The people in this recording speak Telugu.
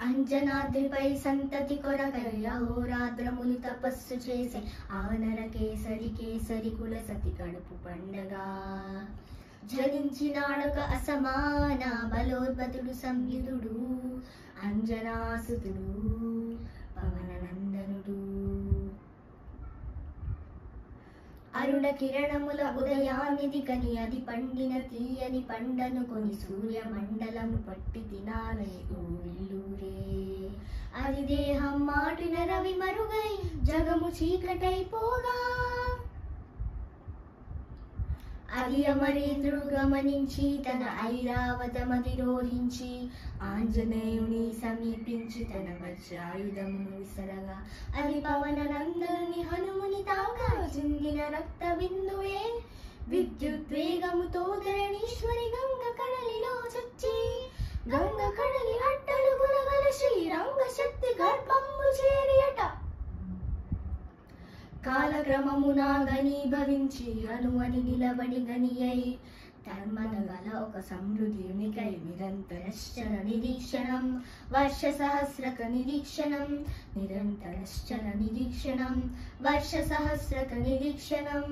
అంజనాద్రిపై సంతతి కొరకై అహోరాత్రములు తపస్సు చేసే ఆనర కేసరి కుల సతి కడుపు పండగ జనించినాడొక అసమాన బలోద్భతుడు సంయుధుడు అంజనాసుతుడు పవననందనుడు. అరుణ కిరణముల ఉదయానిది కని అది పండిన తీయని పండను కొని సూర్యమండలము పట్టి తినాలని ఊళ్ళూరే. అది దేహం మాటిన రవి మరుగై జగము చీకటైపోగా అది అమరేంద్రుడు గమనించి తన ఐరావతమధిరోహించి ఆంజనేయుని సమీపించి తన వజ్రాయుధమును విసరగా అది పవననందనుని హనుముని తాగా చిందిన రక్త బిందువే విద్యుద్వేగముతో ధరణీశ్వరి గంగ కడలిలో చచ్చి గంగ కడలి అట్టడుగున గల శ్రీరంగ శక్తి గర్భము చేరియట. కాలక్రమమున గనీభవించి హనుమని నిలబడి గని అయి ధర్మన గల ఒక సమృద్ధినికై నిరంతరశ్చర నిరీక్షణం వర్ష సహస్రక నిరీక్షణం నిరంతరశ్చర నిరీక్షణం వర్ష సహస్రక నిరీక్షణం.